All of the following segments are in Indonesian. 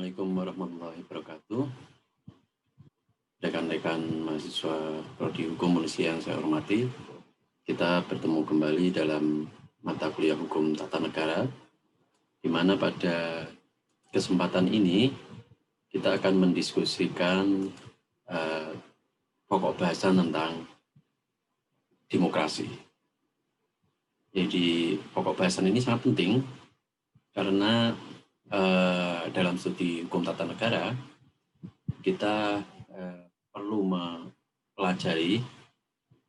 Assalamualaikum warahmatullahi wabarakatuh. Rekan-rekan mahasiswa Prodi Hukum Manusia yang saya hormati, kita bertemu kembali dalam mata kuliah Hukum Tata Negara, di mana pada kesempatan ini kita akan mendiskusikan pokok bahasan tentang demokrasi. Jadi pokok bahasan ini sangat penting karena dalam studi Hukum Tata Negara kita perlu mempelajari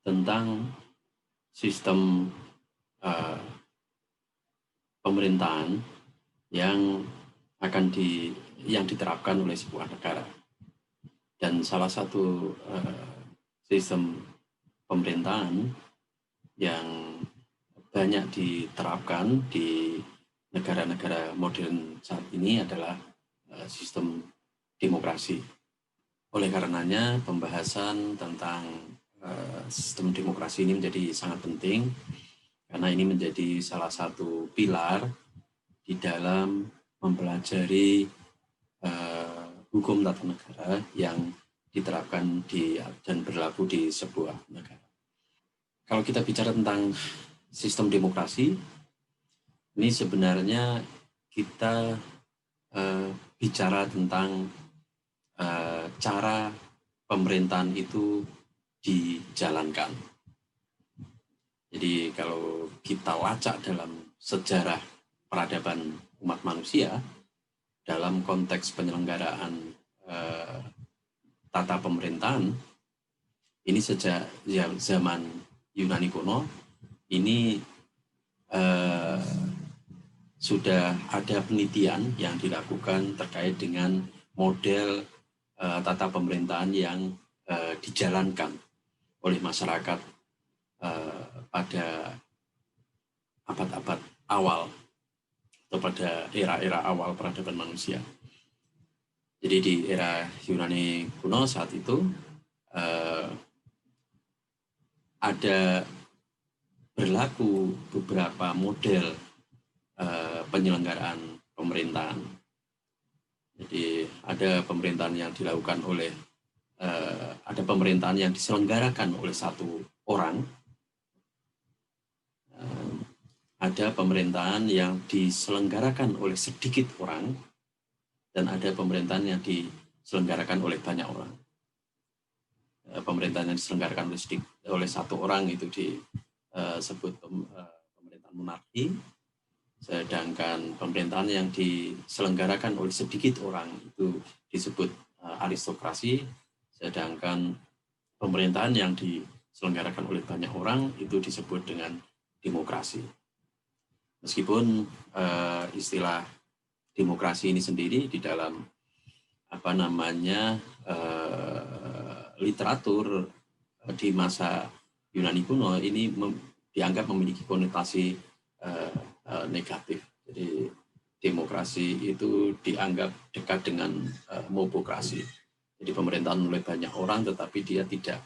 tentang sistem pemerintahan yang diterapkan oleh sebuah negara. Dan salah satu sistem pemerintahan yang banyak diterapkan di negara-negara modern saat ini adalah sistem demokrasi. Oleh karenanya, pembahasan tentang sistem demokrasi ini menjadi sangat penting, karena ini menjadi salah satu pilar di dalam mempelajari hukum tata negara yang diterapkan dan berlaku di sebuah negara. Kalau kita bicara tentang sistem demokrasi, ini sebenarnya kita bicara tentang cara pemerintahan itu dijalankan. Jadi kalau kita lacak dalam sejarah peradaban umat manusia, dalam konteks penyelenggaraan tata pemerintahan, ini sejak zaman Yunani kuno, ini sudah ada penelitian yang dilakukan terkait dengan model tata pemerintahan yang dijalankan oleh masyarakat pada abad-abad awal atau pada era-era awal peradaban manusia. Jadi di era Yunani kuno saat itu ada berlaku beberapa model penyelenggaraan pemerintahan. Jadi ada pemerintahan yang dilakukan oleh ada pemerintahan yang diselenggarakan oleh satu orang, ada pemerintahan yang diselenggarakan oleh sedikit orang, dan ada pemerintahan yang diselenggarakan oleh banyak orang. Pemerintahan yang diselenggarakan oleh satu orang itu disebut pemerintahan monarki, sedangkan pemerintahan yang diselenggarakan oleh sedikit orang itu disebut aristokrasi, sedangkan pemerintahan yang diselenggarakan oleh banyak orang itu disebut dengan demokrasi. Meskipun istilah demokrasi ini sendiri di dalam literatur di masa Yunani kuno ini dianggap memiliki konotasi negatif. Jadi demokrasi itu dianggap dekat dengan mobokrasi. Jadi pemerintahan oleh banyak orang, tetapi dia tidak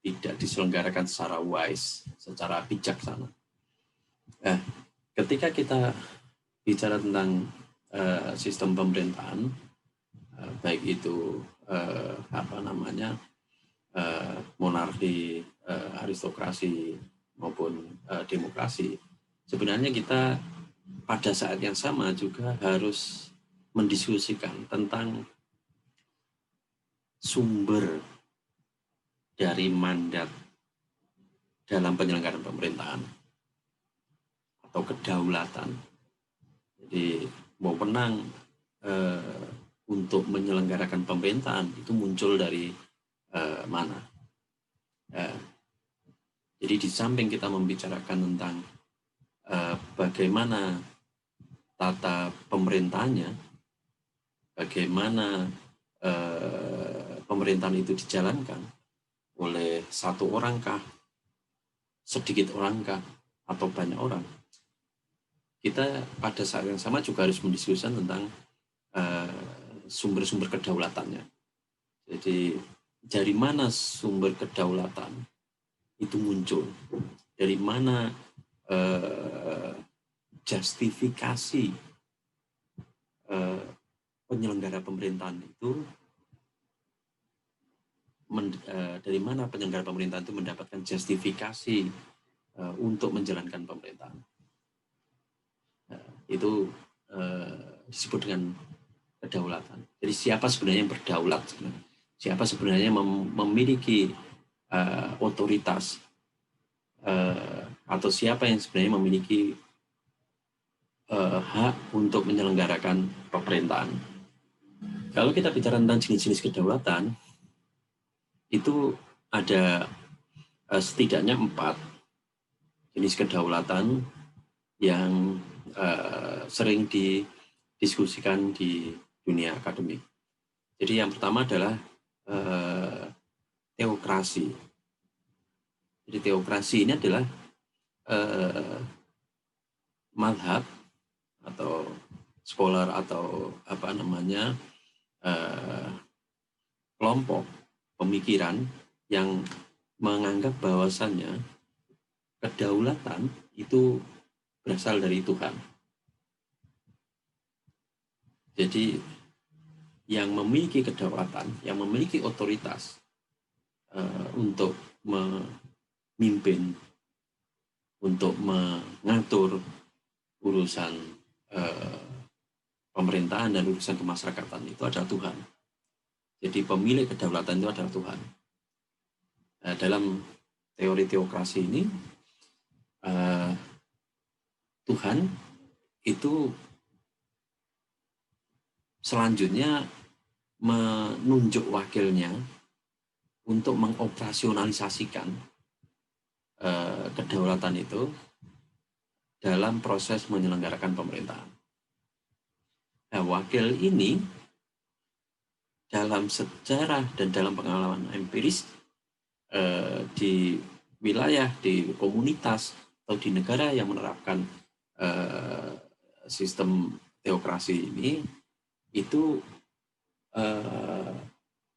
tidak diselenggarakan secara wise, secara bijaksana. Ketika kita bicara tentang sistem pemerintahan, baik itu monarki, aristokrasi maupun demokrasi, sebenarnya kita pada saat yang sama juga harus mendiskusikan tentang sumber dari mandat dalam penyelenggaraan pemerintahan atau kedaulatan. Jadi wewenang untuk menyelenggarakan pemerintahan itu muncul dari mana? Jadi di samping kita membicarakan tentang bagaimana tata pemerintahannya, bagaimana pemerintahan itu dijalankan oleh satu orang kah, sedikit orang kah, atau banyak orang, kita pada saat yang sama juga harus mendiskusikan tentang sumber-sumber kedaulatannya. Jadi dari mana sumber kedaulatan itu muncul? Dari mana justifikasi penyelenggara pemerintahan itu dari mana penyelenggara pemerintahan itu mendapatkan justifikasi untuk menjalankan pemerintahan. Itu disebut dengan kedaulatan. Jadi siapa sebenarnya yang berdaulat? Siapa sebenarnya memiliki otoritas atau siapa yang sebenarnya memiliki hak untuk menyelenggarakan pemerintahan? Kalau kita bicara tentang jenis-jenis kedaulatan, itu ada setidaknya 4 jenis kedaulatan yang sering didiskusikan di dunia akademik. Jadi yang pertama adalah teokrasi. Jadi teokrasi ini adalah madhab atau scholar atau kelompok pemikiran yang menganggap bahwasannya kedaulatan itu berasal dari Tuhan. Jadi yang memiliki kedaulatan, yang memiliki otoritas untuk memimpin, untuk mengatur urusan pemerintahan dan urusan kemasyarakatan itu adalah Tuhan. Jadi pemilik kedaulatan itu adalah Tuhan. Dalam teori teokrasi ini, Tuhan itu selanjutnya menunjuk wakilnya untuk mengoperasionalisasikan kedaulatan itu dalam proses menyelenggarakan pemerintahan. Nah, wakil ini dalam sejarah dan dalam pengalaman empiris di wilayah, di komunitas atau di negara yang menerapkan sistem teokrasi ini, itu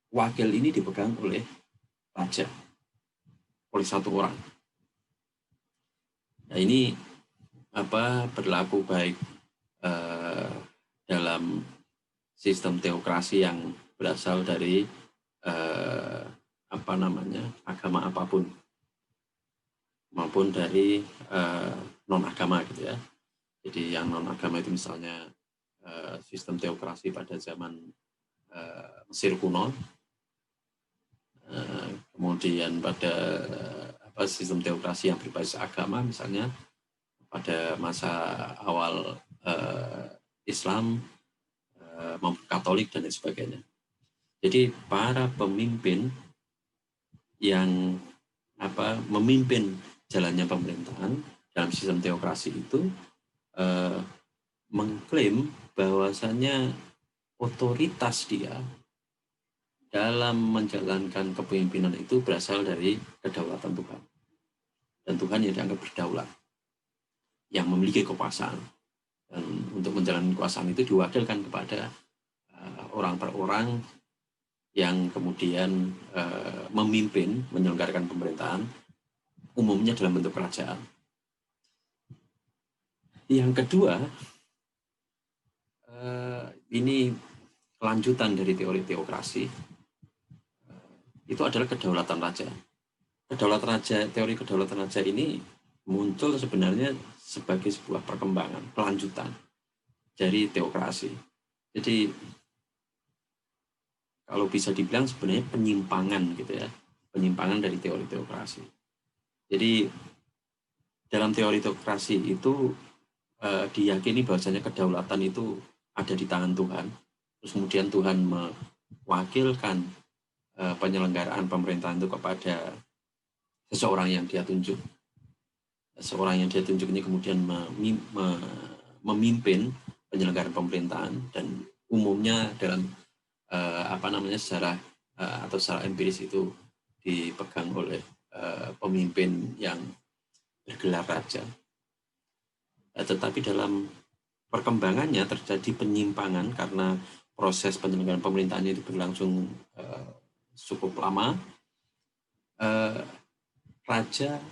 wakil ini dipegang oleh raja, oleh satu orang. Nah, ini berlaku baik dalam sistem teokrasi yang berasal dari agama apapun, maupun dari non agama gitu ya. Jadi yang non agama itu misalnya sistem teokrasi pada zaman Mesir kuno, kemudian pada sistem teokrasi yang berbasis agama misalnya pada masa awal Islam maupun Katolik dan lain sebagainya. Jadi para pemimpin yang memimpin jalannya pemerintahan dalam sistem teokrasi itu mengklaim bahwasannya otoritas dia dalam menjalankan kepemimpinan itu berasal dari kedaulatan Tuhan. Dan Tuhan yang dianggap berdaulat, yang memiliki kekuasaan. Dan untuk menjalankan kekuasaan itu diwakilkan kepada orang per orang yang kemudian memimpin, menyelenggarakan pemerintahan, umumnya dalam bentuk kerajaan. Yang kedua, ini kelanjutan dari teori teokrasi, itu adalah kedaulatan raja. Teori kedaulatan raja ini muncul sebenarnya sebagai sebuah perkembangan, kelanjutan dari teokrasi. Jadi kalau bisa dibilang sebenarnya penyimpangan gitu ya, penyimpangan dari teori teokrasi. Jadi dalam teori teokrasi itu diyakini bahwasanya kedaulatan itu ada di tangan Tuhan. Terus kemudian Tuhan mewakilkan penyelenggaraan pemerintahan itu kepada seseorang yang dia tunjuk. Seorang yang dia tunjuk ini kemudian memimpin penyelenggaraan pemerintahan, dan umumnya dalam secara empiris itu dipegang oleh pemimpin yang bergelar raja. Tetapi dalam perkembangannya terjadi penyimpangan karena proses penyelenggaraan pemerintahannya itu berlangsung cukup lama. Raja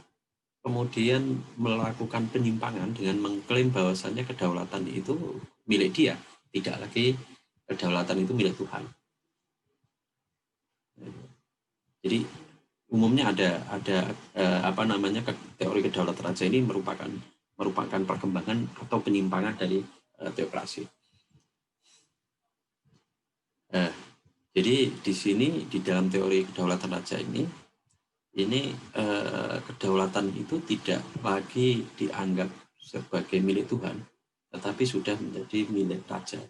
kemudian melakukan penyimpangan dengan mengklaim bahwasannya kedaulatan itu milik dia, Tidak lagi kedaulatan itu milik Tuhan. Jadi umumnya ada teori kedaulatan raja ini merupakan perkembangan atau penyimpangan dari teokrasi. Jadi di sini di dalam teori kedaulatan raja ini kedaulatan itu tidak lagi dianggap sebagai milik Tuhan, tetapi sudah menjadi milik raja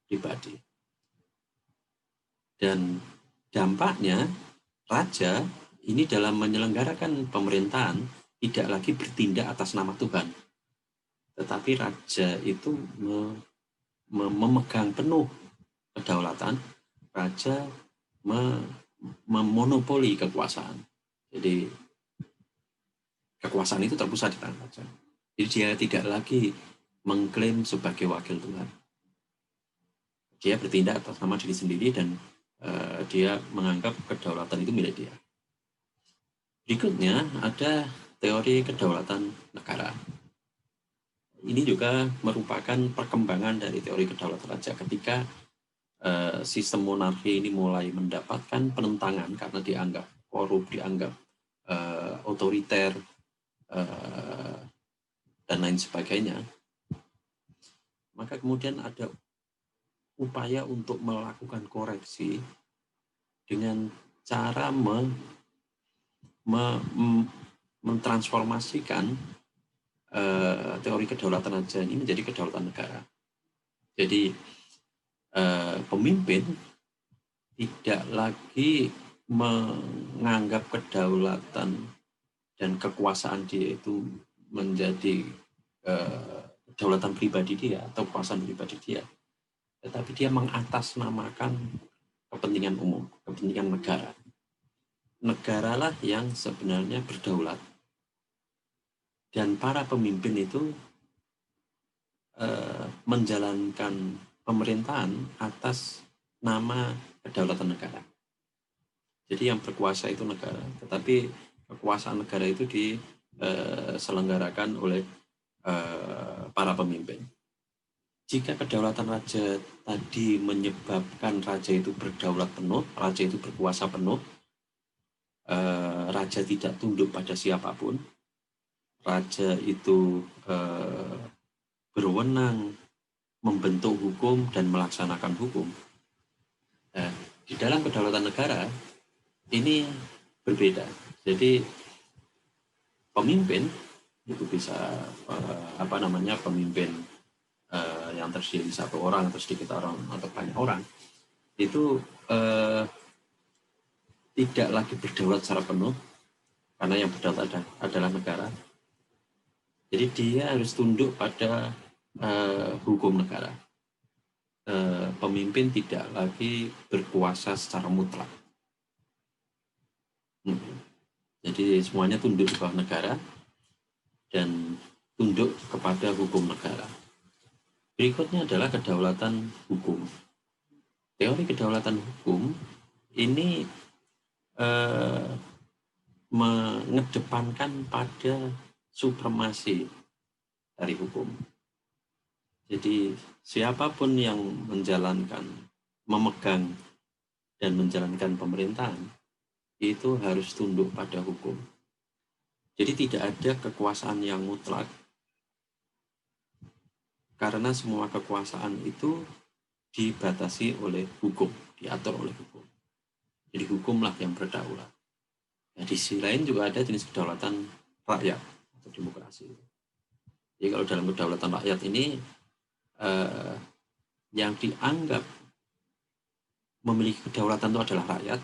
pribadi. Dan dampaknya raja ini dalam menyelenggarakan pemerintahan tidak lagi bertindak atas nama Tuhan, tetapi raja itu memegang penuh kedaulatan. Raja memonopoli kekuasaan. Jadi kekuasaan itu terpusat di tangan raja. Jadi dia tidak lagi mengklaim sebagai wakil Tuhan. Dia bertindak atas nama diri sendiri dan dia menganggap kedaulatan itu milik dia. Berikutnya ada teori kedaulatan negara. Ini juga merupakan perkembangan dari teori kedaulatan raja ketika sistem monarki ini mulai mendapatkan penentangan karena dianggap korup, dianggap otoriter, dan lain sebagainya. Maka kemudian ada upaya untuk melakukan koreksi dengan cara mentransformasikan teori kedaulatan raja ini menjadi kedaulatan negara. Jadi pemimpin tidak lagi menganggap kedaulatan dan kekuasaan dia itu menjadi kedaulatan pribadi dia atau kekuasaan pribadi dia, tetapi dia mengatasnamakan kepentingan umum, kepentingan negara. Negaralah yang sebenarnya berdaulat, dan para pemimpin itu menjalankan pemerintahan atas nama kedaulatan negara. Jadi yang berkuasa itu negara, tetapi kekuasaan negara itu diselenggarakan oleh para pemimpin. Jika kedaulatan raja tadi menyebabkan raja itu berdaulat penuh, raja itu berkuasa penuh, raja tidak tunduk pada siapapun, raja itu berwenang membentuk hukum dan melaksanakan hukum. Di dalam kedaulatan negara ini berbeda. Jadi pemimpin itu bisa pemimpin yang terdiri satu orang atau sedikit orang atau banyak orang itu tidak lagi berdaulat secara penuh karena yang berdaulat adalah negara. Jadi dia harus tunduk pada hukum negara. Pemimpin tidak lagi berkuasa secara mutlak. Jadi semuanya tunduk di bawah negara dan tunduk kepada hukum negara. Berikutnya adalah kedaulatan hukum. Teori kedaulatan hukum ini mengedepankan pada supremasi dari hukum. Jadi siapapun yang memegang dan menjalankan pemerintahan itu harus tunduk pada hukum. Jadi tidak ada kekuasaan yang mutlak, karena semua kekuasaan itu dibatasi oleh hukum, diatur oleh hukum. Jadi hukumlah yang berdaulat. Nah, di sisi lain juga ada jenis kedaulatan rakyat atau demokrasi. Jadi kalau dalam kedaulatan rakyat ini yang dianggap memiliki kedaulatan itu adalah rakyat,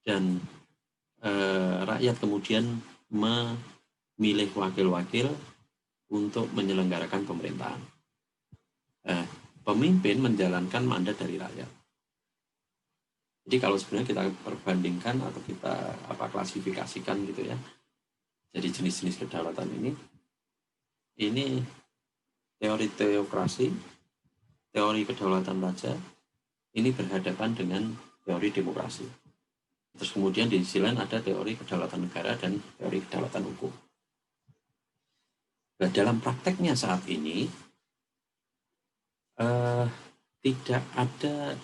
dan rakyat kemudian memilih wakil-wakil untuk menyelenggarakan pemerintahan. Pemimpin menjalankan mandat dari rakyat. Jadi kalau sebenarnya kita perbandingkan atau kita klasifikasikan gitu ya, jadi jenis-jenis kedaulatan ini teori teokrasi, teori kedaulatan raja, ini berhadapan dengan teori demokrasi. Terus kemudian di sisi lain ada teori kedaulatan negara dan teori kedaulatan hukum. Nah, dalam prakteknya saat ini, tidak ada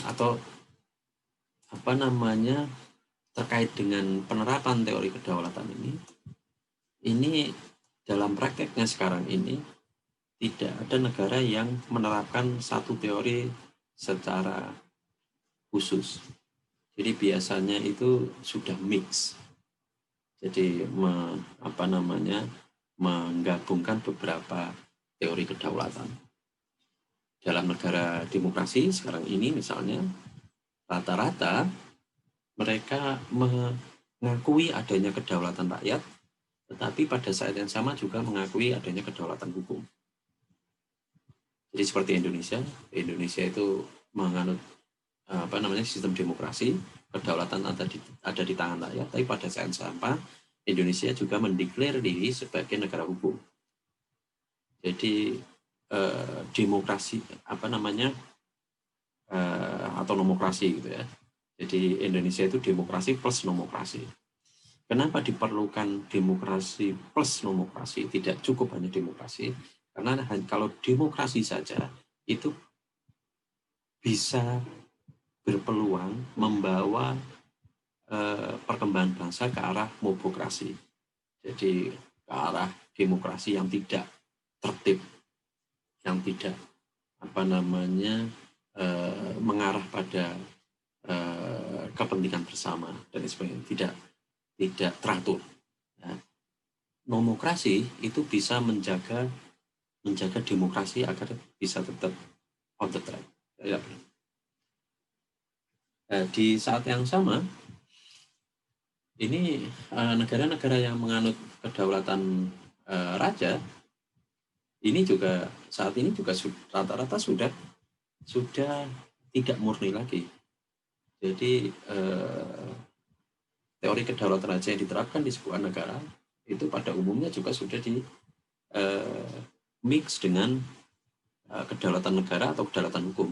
atau terkait dengan penerapan teori kedaulatan ini dalam prakteknya sekarang ini tidak ada negara yang menerapkan satu teori secara khusus. Jadi biasanya itu sudah mix. Jadi menggabungkan beberapa teori kedaulatan. Dalam negara demokrasi sekarang ini misalnya rata-rata mereka mengakui adanya kedaulatan rakyat, tetapi pada saat yang sama juga mengakui adanya kedaulatan hukum. Jadi seperti Indonesia itu menganut sistem demokrasi, kedaulatan ada di tangan rakyat, tapi pada saat sama Indonesia juga mendeklar diri sebagai negara hukum. Jadi demokrasi atau nomokrasi gitu ya. Jadi Indonesia itu demokrasi plus nomokrasi. Kenapa diperlukan demokrasi plus nomokrasi? Tidak cukup hanya demokrasi, karena kalau demokrasi saja itu bisa berpeluang membawa perkembangan bangsa ke arah mobokrasi. Jadi ke arah demokrasi yang tidak tertib, yang tidak mengarah pada kepentingan bersama dan sebagainya, tidak teratur. Ya. Nomokrasi itu bisa menjaga demokrasi agar bisa tetap on the track. Ya. Di saat yang sama, ini negara-negara yang menganut kedaulatan raja, ini juga saat ini juga rata-rata sudah tidak murni lagi. Jadi teori kedaulatan raja yang diterapkan di sebuah negara itu pada umumnya juga sudah di mix dengan kedaulatan negara atau kedaulatan hukum.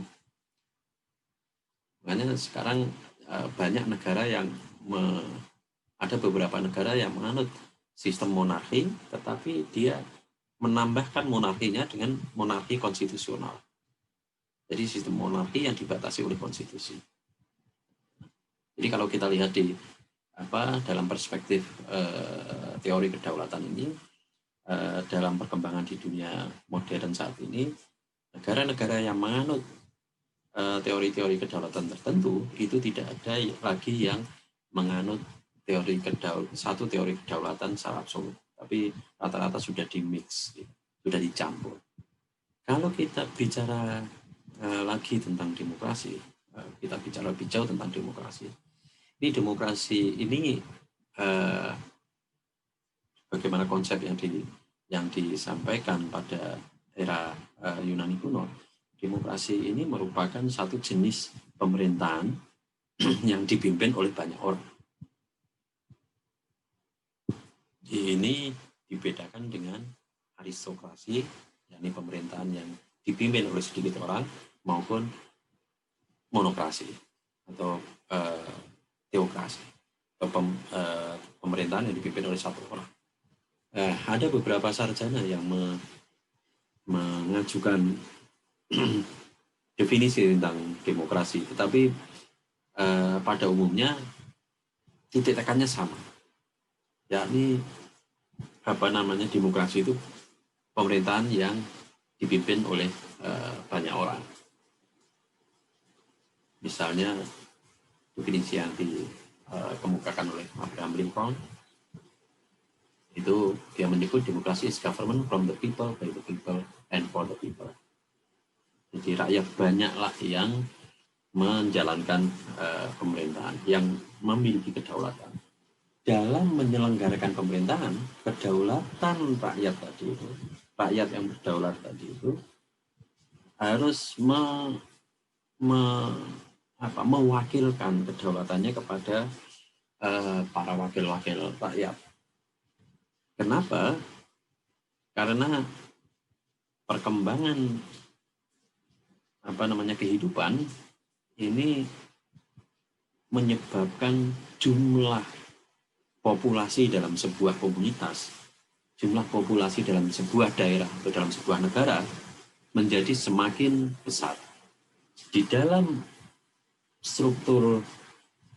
Makanya sekarang banyak negara yang ada beberapa negara yang menganut sistem monarki, tetapi dia menambahkan monarkinya dengan monarki konstitusional. Jadi sistem monarki yang dibatasi oleh konstitusi. Jadi kalau kita lihat dalam perspektif teori kedaulatan ini, dalam perkembangan di dunia modern saat ini, negara-negara yang menganut teori-teori kedaulatan tertentu itu tidak ada lagi yang menganut satu teori kedaulatan secara absolut, tapi rata-rata sudah dimix, sudah dicampur. Kalau kita bicara lagi tentang demokrasi, kita bicara lebih jauh tentang demokrasi. Ini demokrasi ini bagaimana konsep yang disampaikan pada era Yunani kuno. Demokrasi ini merupakan satu jenis pemerintahan yang dipimpin oleh banyak orang. Ini dibedakan dengan aristokrasi, yakni pemerintahan yang dipimpin oleh sedikit orang, maupun monokrasi atau teokrasi, atau pemerintahan yang dipimpin oleh satu orang. Ada beberapa sarjana yang mengajukan definisi tentang demokrasi, tetapi pada umumnya titik tekannya sama, yakni demokrasi itu pemerintahan yang dipimpin oleh banyak orang. Misalnya definisi yang dikemukakan oleh Abraham Lincoln itu dia menyebut demokrasi is government from the people, by the people, and for the people. Jadi rakyat banyaklah yang menjalankan pemerintahan, yang memiliki kedaulatan. Dalam menyelenggarakan pemerintahan, kedaulatan rakyat tadi itu, rakyat yang berdaulat tadi itu harus mewakilkan kedaulatannya kepada para wakil-wakil rakyat. Kenapa? Karena perkembangan kehidupan ini menyebabkan jumlah populasi dalam sebuah komunitas, jumlah populasi dalam sebuah daerah atau dalam sebuah negara menjadi semakin besar. Di dalam struktur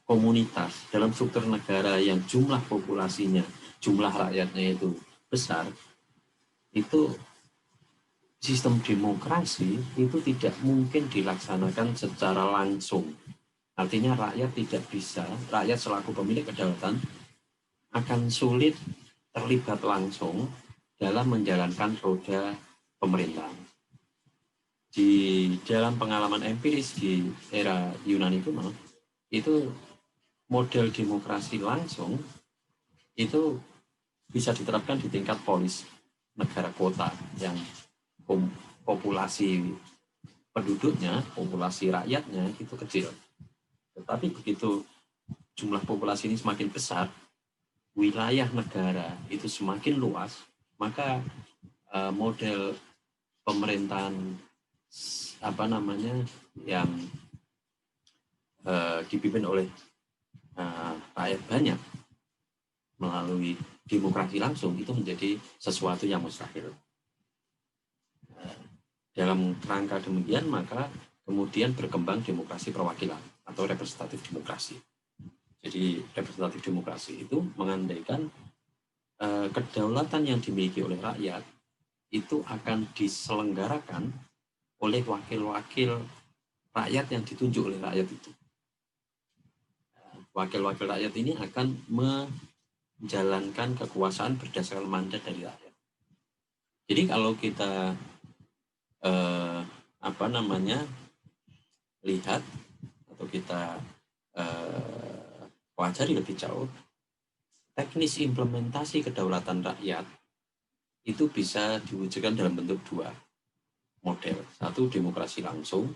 komunitas, dalam struktur negara yang jumlah populasinya, jumlah rakyatnya itu besar, itu sistem demokrasi itu tidak mungkin dilaksanakan secara langsung. Artinya rakyat tidak bisa, rakyat selaku pemilik kedaulatan akan sulit terlibat langsung dalam menjalankan roda pemerintahan. Di dalam pengalaman empiris di era Yunani kuno, itu model demokrasi langsung itu bisa diterapkan di tingkat polis, negara kota yang populasi penduduknya, populasi rakyatnya itu kecil. Tetapi begitu jumlah populasi ini semakin besar, wilayah negara itu semakin luas, maka model pemerintahan yang dipimpin oleh rakyat banyak melalui demokrasi langsung itu menjadi sesuatu yang mustahil. Dalam rangka demikian, maka kemudian berkembang demokrasi perwakilan atau representatif demokrasi. Jadi representatif demokrasi itu mengandaikan kedaulatan yang dimiliki oleh rakyat itu akan diselenggarakan oleh wakil-wakil rakyat yang ditunjuk oleh rakyat itu. Wakil-wakil rakyat ini akan menjalankan kekuasaan berdasarkan mandat dari rakyat. Jadi kalau kita lihat atau kita pelajari lebih jauh, teknis implementasi kedaulatan rakyat itu bisa diwujudkan dalam bentuk dua model. Satu, demokrasi langsung,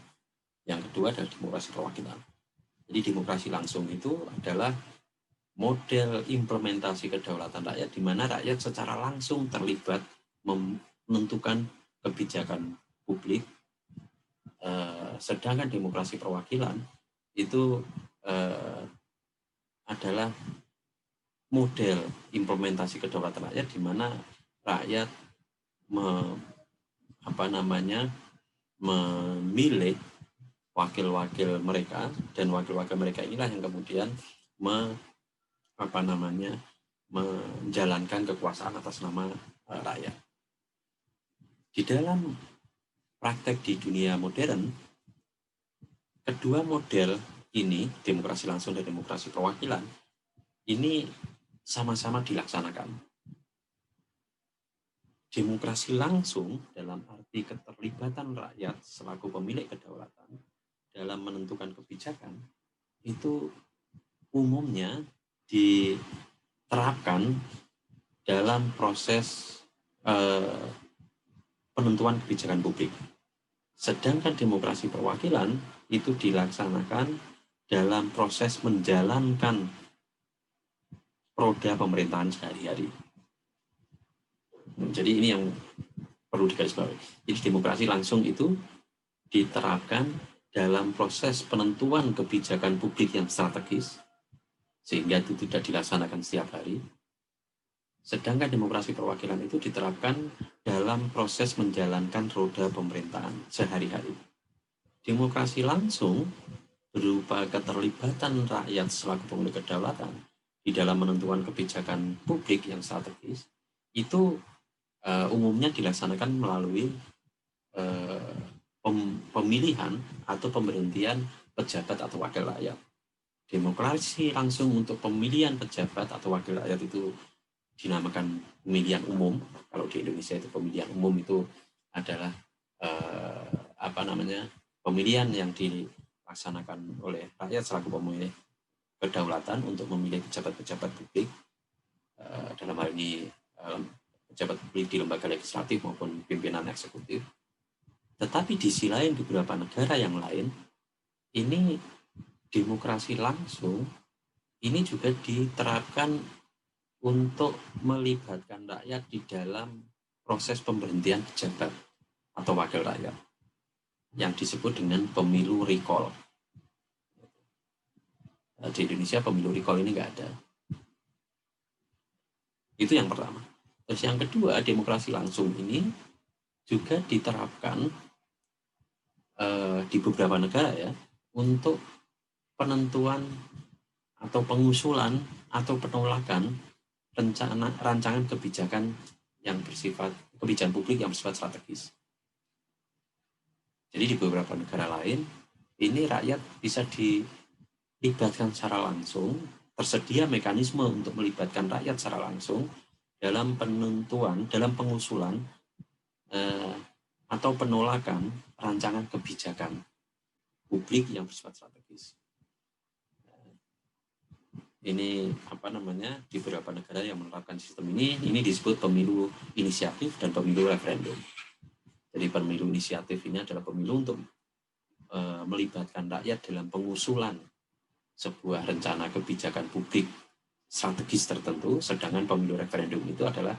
yang kedua adalah demokrasi perwakilan. Jadi demokrasi langsung itu adalah model implementasi kedaulatan rakyat di mana rakyat secara langsung terlibat menentukan kebijakan publik, sedangkan demokrasi perwakilan itu adalah model implementasi kedaulatan rakyat di mana rakyat memilih wakil-wakil mereka, dan wakil-wakil mereka inilah yang kemudian menjalankan kekuasaan atas nama rakyat. Di dalam praktek di dunia modern, kedua model ini, demokrasi langsung dan demokrasi perwakilan, ini sama-sama dilaksanakan. Demokrasi langsung dalam arti keterlibatan rakyat selaku pemilik kedaulatan dalam menentukan kebijakan itu umumnya diterapkan dalam proses penentuan kebijakan publik. Sedangkan demokrasi perwakilan itu dilaksanakan dalam proses menjalankan roda pemerintahan sehari-hari. Jadi ini yang perlu digarisbawahi. Jadi demokrasi langsung itu diterapkan dalam proses penentuan kebijakan publik yang strategis, sehingga itu tidak dilaksanakan setiap hari. Sedangkan demokrasi perwakilan itu diterapkan dalam proses menjalankan roda pemerintahan sehari-hari. Demokrasi langsung berupa keterlibatan rakyat selaku pemilik kedaulatan di dalam menentukan kebijakan publik yang strategis, itu umumnya dilaksanakan melalui pemilihan atau pemberhentian pejabat atau wakil rakyat. Demokrasi langsung untuk pemilihan pejabat atau wakil rakyat itu dinamakan pemilihan umum. Kalau di Indonesia itu pemilihan umum itu adalah pemilihan yang dilaksanakan oleh rakyat selaku pemilik kedaulatan untuk memilih pejabat-pejabat publik, dalam hal ini pejabat publik di lembaga legislatif maupun pimpinan eksekutif. Tetapi di sisi lain, di beberapa negara yang lain, ini demokrasi langsung ini juga diterapkan untuk melibatkan rakyat di dalam proses pemberhentian pejabat atau wakil rakyat yang disebut dengan pemilu recall. Di Indonesia pemilu recall ini nggak ada. Itu yang pertama. Terus yang kedua, demokrasi langsung ini juga diterapkan di beberapa negara ya, untuk penentuan atau pengusulan atau penolakan rancangan kebijakan publik yang bersifat strategis. Jadi di beberapa negara lain ini rakyat bisa dilibatkan secara langsung, tersedia mekanisme untuk melibatkan rakyat secara langsung dalam penentuan, dalam pengusulan atau penolakan rancangan kebijakan publik yang bersifat strategis. Ini di beberapa negara yang menerapkan sistem ini disebut pemilu inisiatif dan pemilu referendum. Jadi pemilu inisiatif ini adalah pemilu untuk melibatkan rakyat dalam pengusulan sebuah rencana kebijakan publik strategis tertentu, sedangkan pemilu referendum itu adalah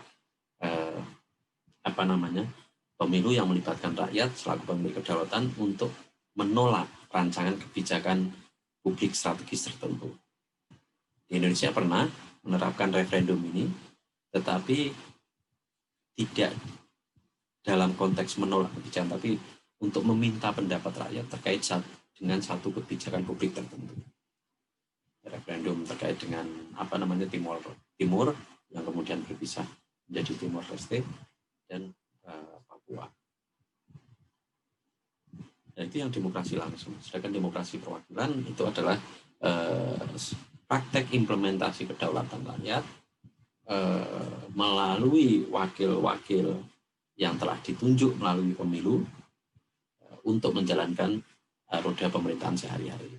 pemilu yang melibatkan rakyat selaku pemilik kedaulatan untuk menolak rancangan kebijakan publik strategis tertentu. Di Indonesia pernah menerapkan referendum ini, tetapi tidak dalam konteks menolak kebijakan, tapi untuk meminta pendapat rakyat terkait dengan satu kebijakan publik tertentu. Referendum terkait dengan Timur yang kemudian berpisah menjadi Timor Leste dan Papua. Dan itu yang demokrasi langsung. Sedangkan demokrasi perwakilan itu adalah praktek implementasi kedaulatan rakyat melalui wakil-wakil yang telah ditunjuk melalui pemilu untuk menjalankan roda pemerintahan sehari-hari.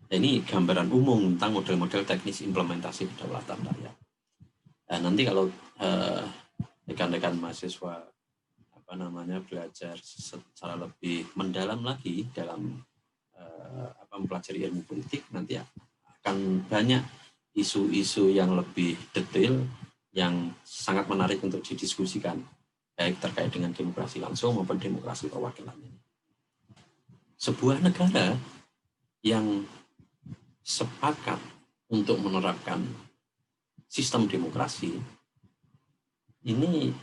Ini gambaran umum tentang model-model teknis implementasi kedaulatan rakyat. Nanti kalau rekan-rekan mahasiswa belajar secara lebih mendalam lagi dalam mempelajari ilmu politik, nanti akan banyak isu-isu yang lebih detail yang sangat menarik untuk didiskusikan, baik terkait dengan demokrasi langsung maupun demokrasi perwakilan ini. Sebuah negara yang sepakat untuk menerapkan sistem demokrasi ini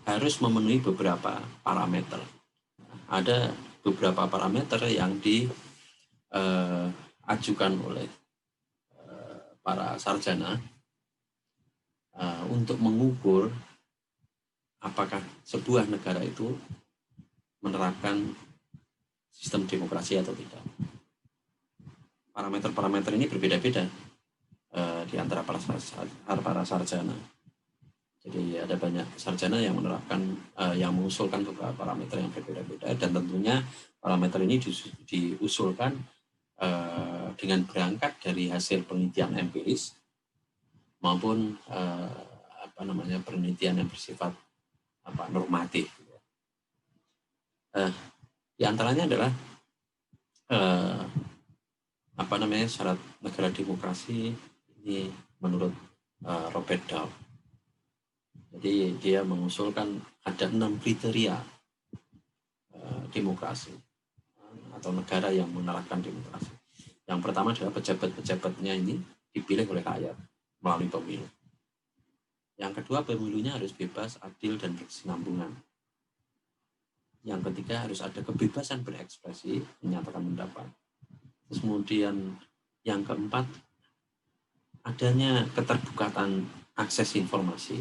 harus memenuhi beberapa parameter. Ada beberapa parameter yang diajukan oleh para sarjana untuk mengukur apakah sebuah negara itu menerapkan sistem demokrasi atau tidak. Parameter-parameter ini berbeda-beda di antara para sarjana. Jadi ada banyak sarjana yang menerapkan, yang mengusulkan beberapa parameter yang berbeda-beda, dan tentunya parameter ini diusulkan dengan berangkat dari hasil penelitian empiris maupun penelitian yang bersifat normatif. Di antaranya adalah syarat negara demokrasi ini menurut Robert Dahl. Jadi dia mengusulkan ada 6 kriteria demokrasi atau negara yang menerapkan demokrasi. Yang pertama adalah pejabat-pejabatnya ini dipilih oleh rakyat melalui pemilu. Yang kedua, pemilunya harus bebas, adil, dan berkesinambungan. Yang ketiga, harus ada kebebasan berekspresi, menyatakan pendapat. Terus kemudian yang keempat, adanya keterbukaan akses informasi.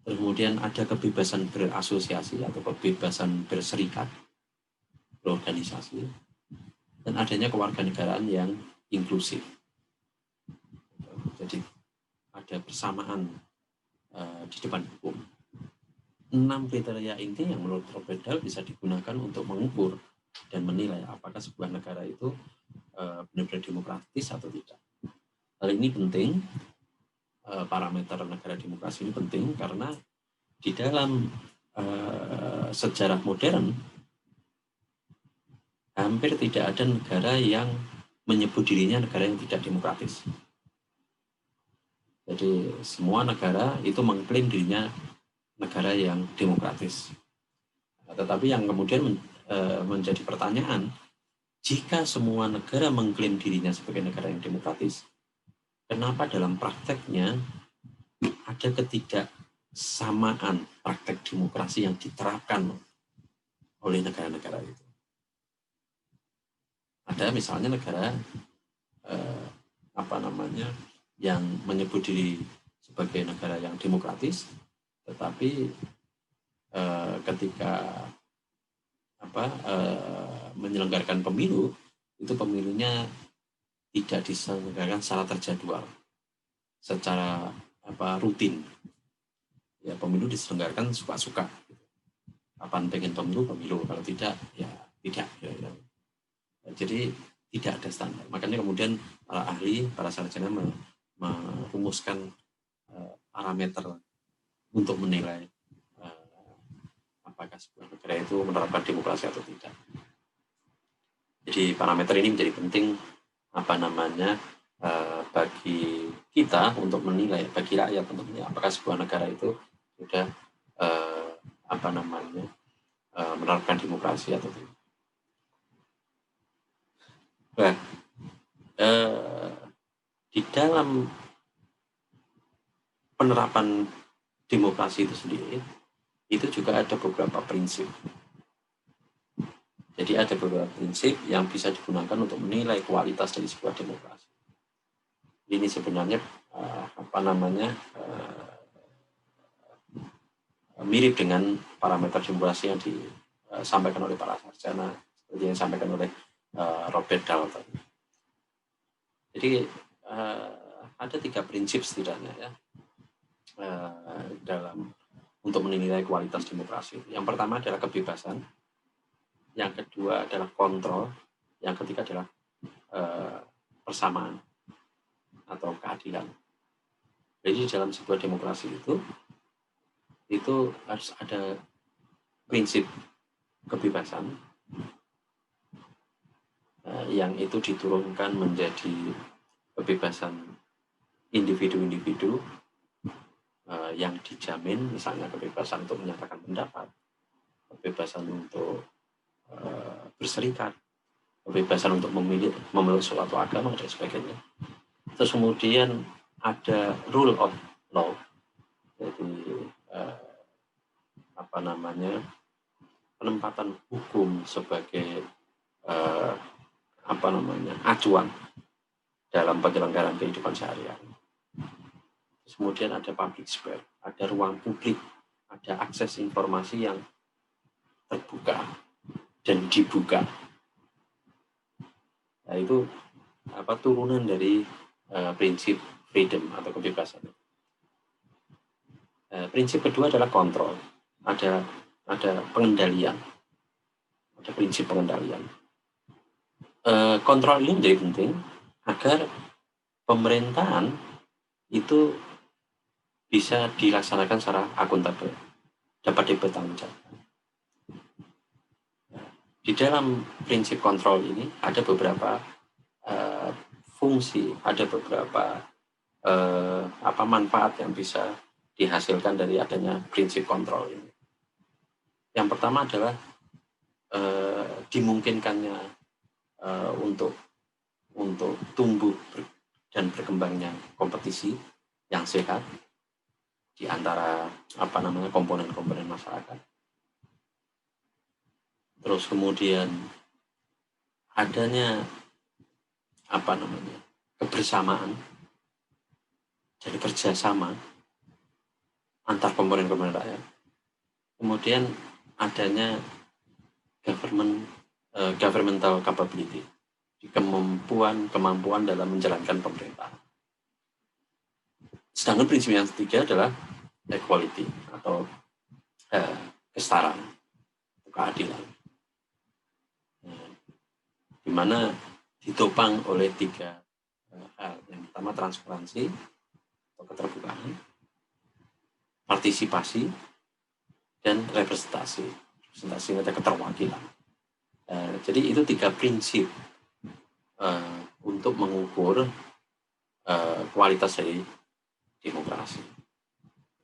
Kemudian ada kebebasan berasosiasi atau kebebasan berserikat, berorganisasi, dan adanya kewarganegaraan yang inklusif. Jadi ada persamaan di depan hukum. 6 kriteria ini yang menurut Robert Dahl bisa digunakan untuk mengukur dan menilai apakah sebuah negara itu benar-benar demokratis atau tidak. Hal ini penting. Parameter negara demokrasi ini penting karena di dalam sejarah modern hampir tidak ada negara yang menyebut dirinya negara yang tidak demokratis. Jadi semua negara itu mengklaim dirinya negara yang demokratis. Tetapi yang kemudian menjadi pertanyaan, jika semua negara mengklaim dirinya sebagai negara yang demokratis, kenapa dalam prakteknya ada kesamaan praktek demokrasi yang diterapkan oleh negara-negara itu. Ada misalnya negara yang menyebut diri sebagai negara yang demokratis, tetapi ketika menyelenggarakan pemilu, itu pemilunya tidak diselenggarakan secara terjadwal, secara rutin. Ya, pemilu diselenggarakan suka-suka. Kapan pengen pemilu, kalau tidak, ya tidak. Ya. Jadi tidak ada standar. Makanya kemudian para ahli, para sarjana merumuskan parameter untuk menilai apakah sebuah negara itu menerapkan demokrasi atau tidak. Jadi parameter ini menjadi penting bagi kita untuk menilai, bagi rakyat untuk menilai apakah sebuah negara itu sudah menerapkan demokrasi atau tidak. Nah, di dalam penerapan demokrasi itu sendiri, itu juga ada beberapa prinsip. Jadi ada beberapa prinsip yang bisa digunakan untuk menilai kualitas dari sebuah demokrasi. Ini sebenarnya mirip dengan parameter demokrasi yang disampaikan oleh para sarjana, seperti yang disampaikan oleh Robert Dahl tadi. Jadi ada 3 prinsip setidaknya ya untuk menilai kualitas demokrasi. Yang pertama adalah kebebasan, yang kedua adalah kontrol, yang ketiga adalah persamaan atau keadilan. Jadi dalam sebuah demokrasi itu harus ada prinsip kebebasan yang itu diturunkan menjadi kebebasan individu-individu yang dijamin, misalnya kebebasan untuk menyatakan pendapat, kebebasan untuk berserikat, kebebasan untuk memeluk suatu agama dan sebagainya. Terus kemudian ada rule of law, jadi penempatan hukum sebagai acuan dalam penyelenggaraan kehidupan sehari-hari. Kemudian ada public sphere, ada ruang publik, ada akses informasi yang terbuka dan dibuka. Nah, itu turunan dari prinsip freedom atau kebebasan. Prinsip kedua adalah kontrol, ada pengendalian, ada prinsip pengendalian. Kontrol ini menjadi penting agar pemerintahan itu bisa dilaksanakan secara akuntabel, dapat dipertanggungjawabkan. Di dalam prinsip kontrol ini ada beberapa fungsi, ada beberapa manfaat yang bisa dihasilkan dari adanya prinsip kontrol ini. Yang pertama adalah dimungkinkannya untuk tumbuh dan berkembangnya kompetisi yang sehat di antara komponen-komponen masyarakat. Terus kemudian adanya kebersamaan, jadi kerjasama antar komponen-komponen rakyat. Kemudian adanya governmental capability, kemampuan dalam menjalankan pemerintahan. Sedangkan prinsip yang ketiga adalah equality atau kesetaraan, keadilan, di mana ditopang oleh 3 hal. Yang pertama transparansi atau keterbukaan, partisipasi, dan representasi. Representasi atau keterwakilan. Jadi itu 3 prinsip untuk mengukur kualitas dari demokrasi.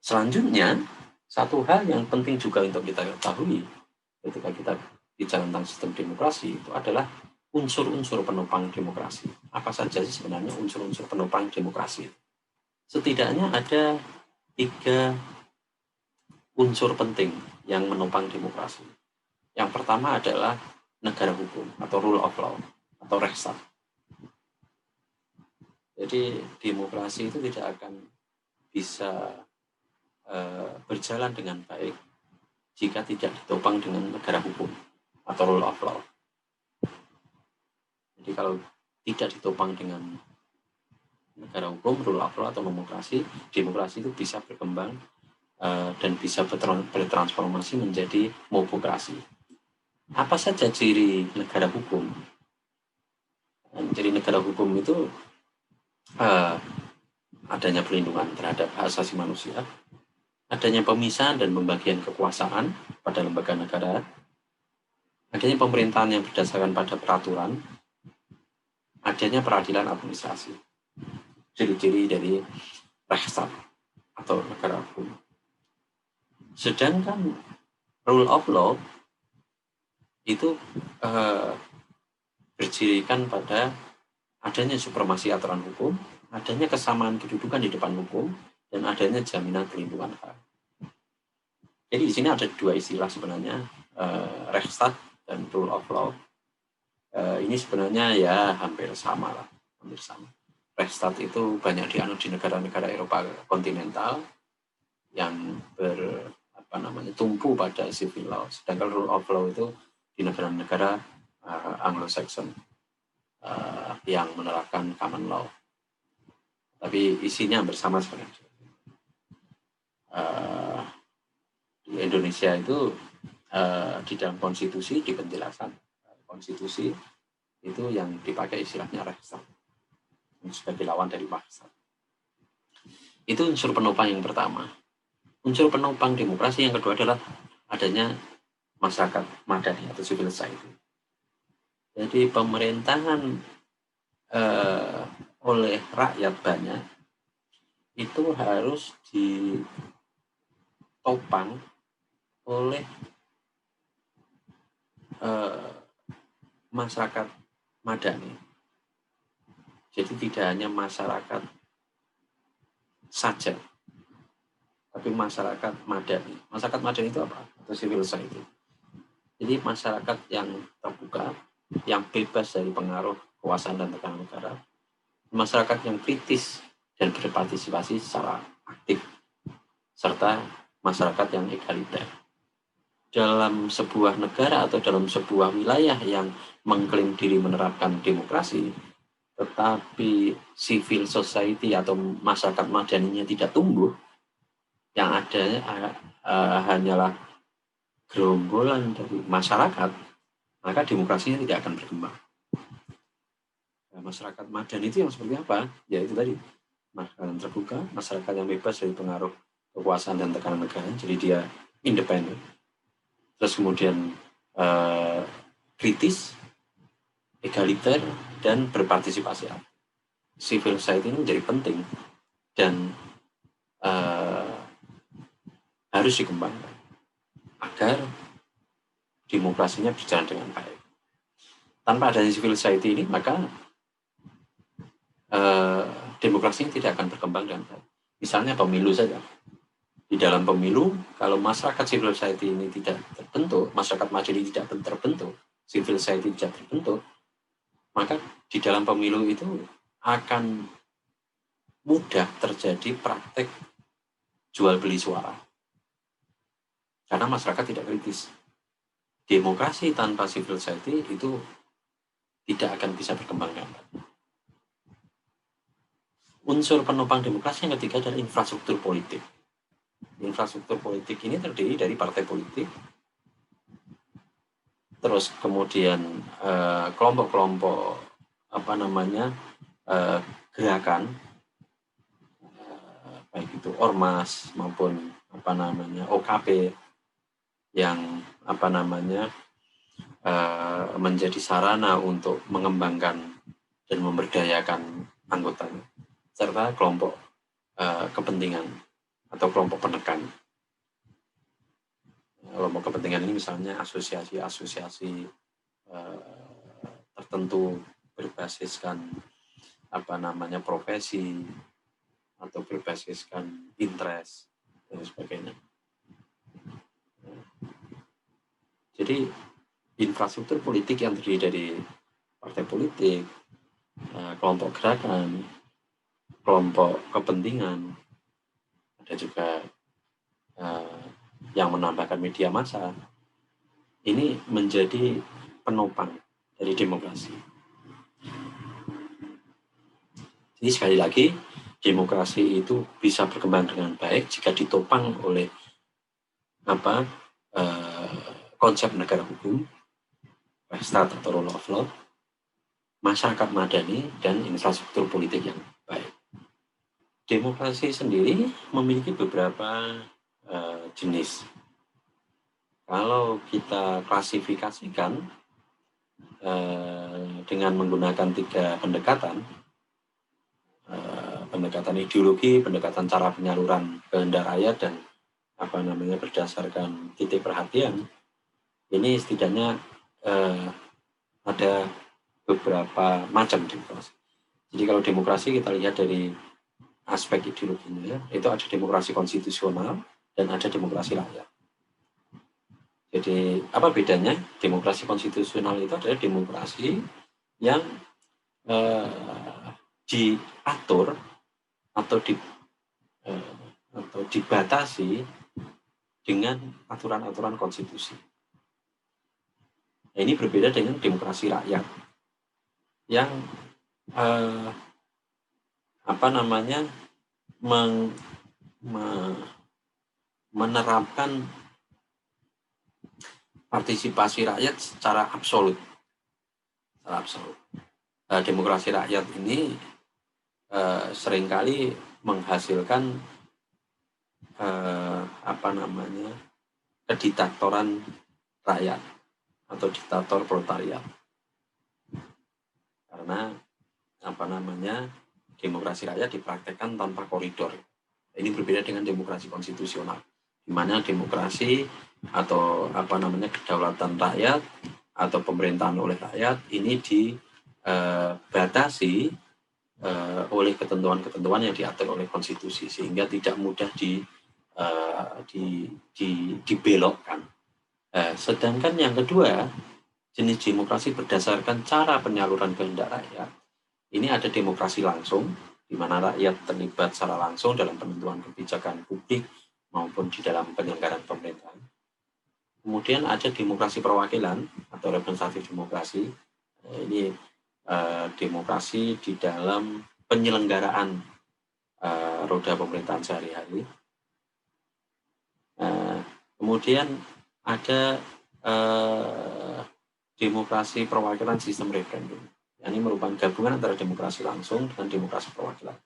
Selanjutnya, satu hal yang penting juga untuk kita ketahui ketika kita bicara tentang sistem demokrasi itu adalah unsur-unsur penopang demokrasi. Apa saja sih sebenarnya unsur-unsur penopang demokrasi? Setidaknya ada 3 unsur penting yang menopang demokrasi. Yang pertama adalah negara hukum atau rule of law atau Rechtsstaat. Jadi demokrasi itu tidak akan bisa berjalan dengan baik jika tidak ditopang dengan negara hukum atau rule of law. Jadi kalau tidak ditopang dengan negara hukum, rule of law atau demokrasi itu bisa berkembang dan bisa bertransformasi menjadi mobokrasi. Apa saja ciri negara hukum? Ciri negara hukum itu adanya perlindungan terhadap hak asasi manusia, adanya pemisahan dan pembagian kekuasaan pada lembaga negara, adanya pemerintahan yang berdasarkan pada peraturan, adanya peradilan administrasi. Ciri-ciri dari Rechtsstaat atau negara hukum. Sedangkan rule of law itu bercirikan pada adanya supremasi aturan hukum, adanya kesamaan kedudukan di depan hukum, dan adanya jaminan perlindungan hak. Jadi di sini ada dua istilah sebenarnya, Rechtsstaat dan rule of law. Ini sebenarnya ya hampir sama lah, hampir sama. Rechtsstaat itu banyak dianut di negara-negara Eropa kontinental yang tumpu pada civil law, sedangkan rule of law itu di negara-negara Anglo-Saxon yang menerapkan common law. Tapi isinya bersama sebenarnya. Di Indonesia itu di dalam konstitusi, di penjelasan konstitusi itu yang dipakai istilahnya Rechtsstaat sebagai lawan dari Rechtsstaat. Itu unsur penopang yang pertama. Unsur penopang demokrasi yang kedua adalah adanya masyarakat madani atau civil society. Jadi pemerintahan oleh rakyat banyak itu harus ditopang oleh masyarakat madani. Jadi tidak hanya masyarakat saja, tapi masyarakat madani. Masyarakat madani itu apa? Atau civil society. Jadi masyarakat yang terbuka, yang bebas dari pengaruh kekuasaan dan tekanan negara, masyarakat yang kritis dan berpartisipasi secara aktif, serta masyarakat yang egaliter. Dalam sebuah negara atau dalam sebuah wilayah yang mengklaim diri menerapkan demokrasi, tetapi civil society atau masyarakat madaninya tidak tumbuh, yang ada hanyalah gerombolan dari masyarakat, maka demokrasinya tidak akan berkembang. Nah, masyarakat madani itu yang seperti apa? Ya itu tadi, masyarakat yang terbuka, masyarakat yang bebas dari pengaruh kekuasaan dan tekanan negara, jadi dia independen. Terus kemudian kritis, egaliter, dan berpartisipasi. Civil society ini menjadi penting dan harus dikembangkan agar demokrasinya berjalan dengan baik. Tanpa adanya civil society ini, maka demokrasi tidak akan berkembang dengan baik. Misalnya pemilu saja. Di dalam pemilu, kalau masyarakat civil society ini tidak terbentuk, masyarakat madani tidak terbentuk, civil society tidak terbentuk, maka di dalam pemilu itu akan mudah terjadi praktek jual beli suara. Karena masyarakat tidak kritis. Demokrasi tanpa civil society itu tidak akan bisa berkembang dengan baik. Unsur penopang demokrasi yang ketiga adalah infrastruktur politik. Infrastruktur politik ini terdiri dari partai politik, terus kemudian kelompok-kelompok gerakan, baik itu ormas maupun OKP yang menjadi sarana untuk mengembangkan dan memberdayakan anggotanya, serta kelompok kepentingan atau kelompok penekan. Kelompok kepentingan ini misalnya asosiasi-asosiasi tertentu berbasiskan profesi atau berbasiskan interest dan sebagainya. Jadi infrastruktur politik yang terdiri dari partai politik, kelompok gerakan, kelompok kepentingan, ada juga yang menambahkan media massa, ini menjadi penopang dari demokrasi. Jadi sekali lagi, demokrasi itu bisa berkembang dengan baik jika ditopang oleh konsep negara hukum, stat atau rule of law, masyarakat madani, dan infrastruktur politik yang baik. Demokrasi sendiri memiliki beberapa jenis. Kalau kita klasifikasikan dengan menggunakan 3 pendekatan, pendekatan ideologi, pendekatan cara penyaluran kehendak rakyat, dan berdasarkan titik perhatian, ini setidaknya ada beberapa macam demokrasi. Jadi kalau demokrasi kita lihat dari aspek ideologinya, itu ada demokrasi konstitusional dan ada demokrasi rakyat. Jadi apa bedanya? Demokrasi konstitusional itu adalah demokrasi yang diatur atau dibatasi dengan aturan-aturan konstitusi. Nah, ini berbeda dengan demokrasi rakyat yang menerapkan partisipasi rakyat secara absolut. Demokrasi rakyat ini seringkali menghasilkan kediktatoran rakyat atau diktator proletariat. Karena demokrasi rakyat dipraktekkan tanpa koridor. Ini berbeda dengan demokrasi konstitusional, di mana demokrasi atau kedaulatan rakyat atau pemerintahan oleh rakyat ini dibatasi oleh ketentuan-ketentuan yang diatur oleh konstitusi, sehingga tidak mudah dibelokkan. Sedangkan yang kedua, jenis demokrasi berdasarkan cara penyaluran kehendak rakyat. Ini ada demokrasi langsung, di mana rakyat terlibat secara langsung dalam penentuan kebijakan publik maupun di dalam penyelenggaraan pemerintahan. Kemudian ada demokrasi perwakilan atau representatif demokrasi. Ini demokrasi di dalam penyelenggaraan roda pemerintahan sehari-hari. Kemudian ada demokrasi perwakilan sistem referendum. Ini merupakan gabungan antara demokrasi langsung dengan demokrasi perwakilan.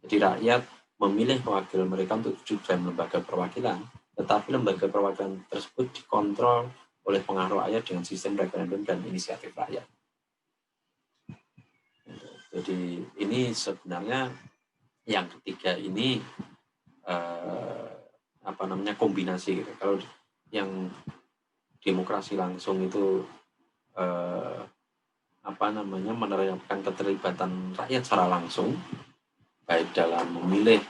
Jadi rakyat memilih wakil mereka untuk duduk dalam lembaga perwakilan, tetapi lembaga perwakilan tersebut dikontrol oleh pengaruh rakyat dengan sistem referendum dan inisiatif rakyat. Jadi ini sebenarnya yang ketiga ini kombinasi. Kalau yang demokrasi langsung itu menerapkan keterlibatan rakyat secara langsung, baik dalam memilih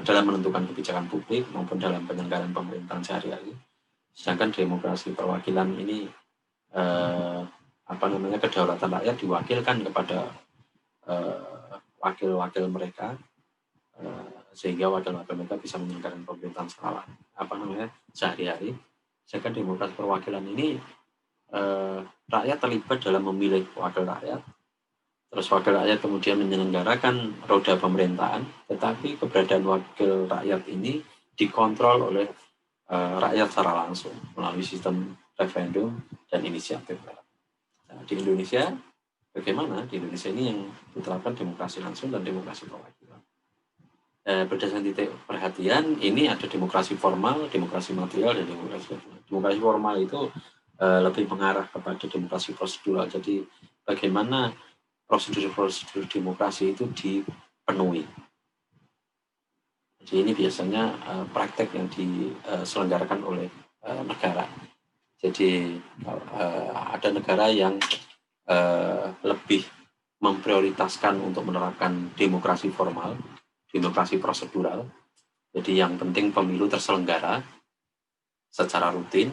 dalam menentukan kebijakan publik maupun dalam penyelenggaraan pemerintahan sehari-hari. Sedangkan demokrasi perwakilan ini kedaulatan rakyat diwakilkan kepada wakil-wakil mereka, sehingga wakil-wakil mereka bisa menyelenggarakan pemerintahan secara sehari-hari. Sedangkan demokrasi perwakilan ini rakyat terlibat dalam memilih wakil rakyat, terus wakil rakyat kemudian menyelenggarakan roda pemerintahan, tetapi keberadaan wakil rakyat ini dikontrol oleh rakyat secara langsung melalui sistem referendum dan inisiatif. Nah, di Indonesia bagaimana? Di Indonesia ini yang diterapkan demokrasi langsung dan demokrasi perwakilan. Berdasarkan titik perhatian, ini ada demokrasi formal, demokrasi material, dan demokrasi formal. Demokrasi formal itu lebih mengarah kepada demokrasi prosedural. Jadi bagaimana prosedur-prosedur demokrasi itu dipenuhi. Jadi ini biasanya praktek yang diselenggarakan oleh negara. Jadi ada negara yang lebih memprioritaskan untuk menerapkan demokrasi formal, demokrasi prosedural. Jadi yang penting pemilu terselenggara. secara rutin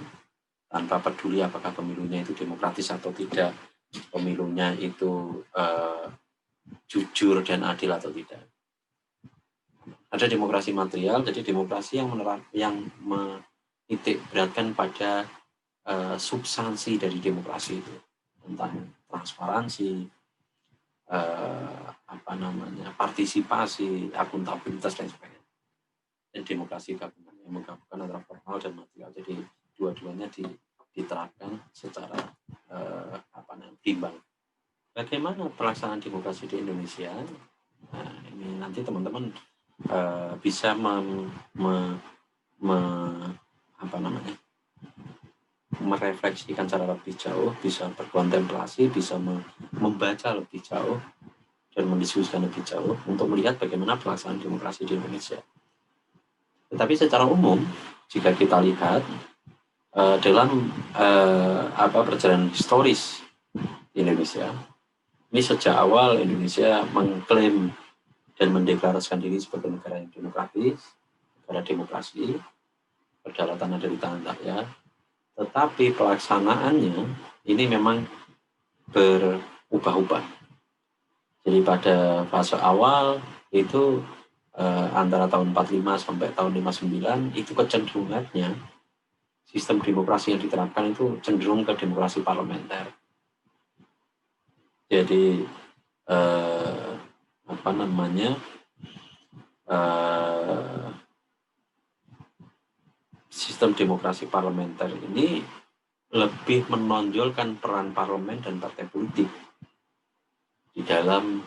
tanpa peduli apakah pemilunya itu demokratis atau tidak, pemilunya itu jujur dan adil atau tidak. Ada demokrasi material, jadi demokrasi yang menitik beratkan pada substansi dari demokrasi itu, tentang transparansi, partisipasi, akuntabilitas dan sebagainya. Dan demokrasi gabungan yang menggabungkan antara formal dan material. Jadi dua-duanya diterapkan secara imbang. Bagaimana pelaksanaan demokrasi di Indonesia? Nah, ini nanti teman-teman bisa merefleksikan secara lebih jauh, bisa berkontemplasi, bisa membaca lebih jauh dan mendiskusikan lebih jauh untuk melihat bagaimana pelaksanaan demokrasi di Indonesia. Tetapi secara umum, jika kita lihat dalam perjalanan historis di Indonesia, ini sejak awal Indonesia mengklaim dan mendeklarasikan diri sebagai negara yang demokratis, negara demokrasi, kedaulatan ada di tangan rakyat. Tetapi pelaksanaannya ini memang berubah-ubah. Jadi pada fase awal itu antara tahun 45 sampai tahun 59 itu kecenderungannya sistem demokrasi yang diterapkan itu cenderung ke demokrasi parlementer. Jadi sistem demokrasi parlementer ini lebih menonjolkan peran parlemen dan partai politik di dalam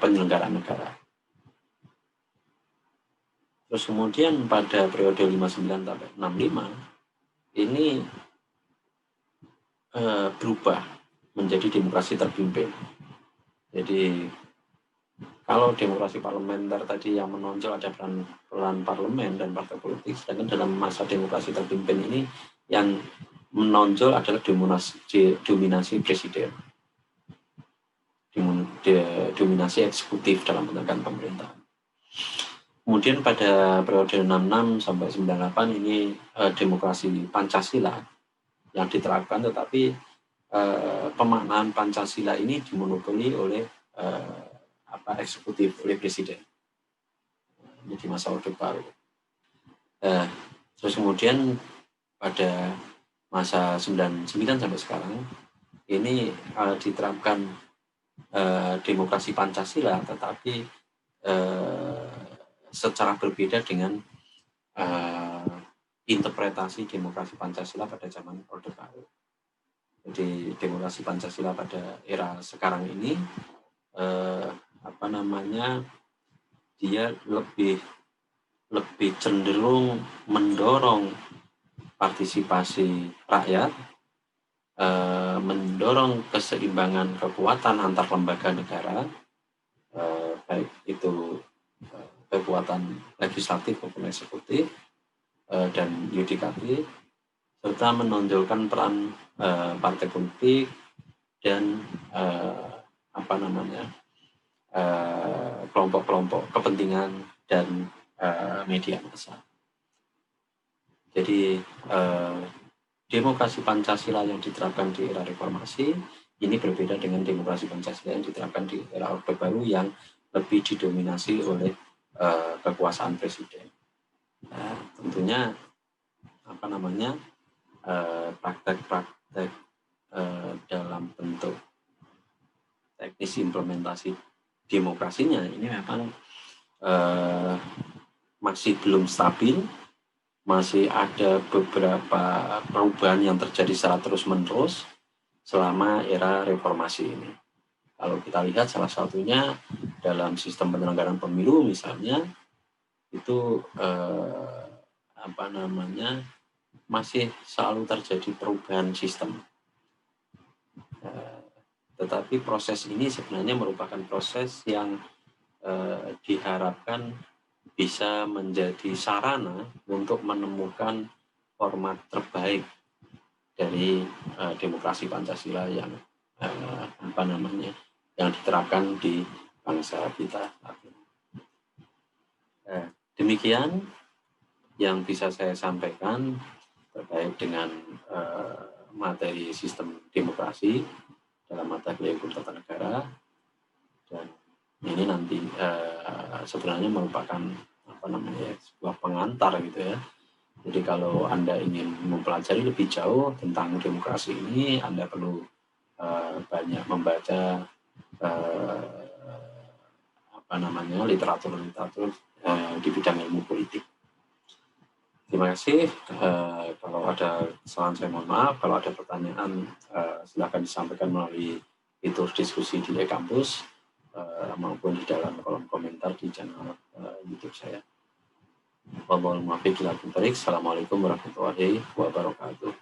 penyelenggaraan negara. Terus kemudian pada periode 59 sampai 65 ini berubah menjadi demokrasi terpimpin. Jadi kalau demokrasi parlementer tadi yang menonjol ada peran parlemen dan partai politik, sedangkan dalam masa demokrasi terpimpin ini yang menonjol adalah dominasi presiden, dominasi eksekutif dalam penegakan pemerintahan. Kemudian pada periode 66 sampai 98 ini demokrasi Pancasila yang diterapkan, tetapi pemaknaan Pancasila ini dimonopoli oleh eksekutif, oleh presiden. Ini di masa Orde Baru. Terus kemudian pada masa 99 sampai sekarang ini diterapkan demokrasi Pancasila, tetapi secara berbeda dengan interpretasi demokrasi Pancasila pada zaman Orde Baru. Jadi demokrasi Pancasila pada era sekarang ini dia lebih cenderung mendorong partisipasi rakyat, mendorong keseimbangan kekuatan antar lembaga negara, baik itu kekuatan legislatif maupun eksekutif dan yudikatif, serta menonjolkan peran partai politik dan kelompok-kelompok kepentingan dan media massa. Jadi demokrasi Pancasila yang diterapkan di era reformasi ini berbeda dengan demokrasi Pancasila yang diterapkan di era Orde Baru yang lebih didominasi oleh kekuasaan presiden. Tentunya praktek-praktek dalam bentuk teknis implementasi demokrasinya ini memang masih belum stabil, masih ada beberapa perubahan yang terjadi secara terus-menerus selama era reformasi ini. Kalau kita lihat salah satunya dalam sistem penyelenggaraan pemilu misalnya itu masih selalu terjadi perubahan sistem. Tetapi proses ini sebenarnya merupakan proses yang diharapkan bisa menjadi sarana untuk menemukan format terbaik dari demokrasi Pancasila yang yang diterapkan di bangsa kita. Demikian yang bisa saya sampaikan. terkait dengan materi sistem demokrasi dalam mata kuliah hukum tata negara, dan ini nanti sebenarnya merupakan sebuah pengantar gitu ya. Jadi kalau Anda ingin mempelajari lebih jauh tentang demokrasi ini, Anda perlu banyak membaca literatur di bidang ilmu politik. Terima kasih. Kalau ada kesalahan saya mohon maaf. Kalau ada pertanyaan silakan disampaikan melalui fitur diskusi di e-kampus maupun di dalam kolom komentar di channel YouTube saya. Assalamualaikum warahmatullahi wabarakatuh.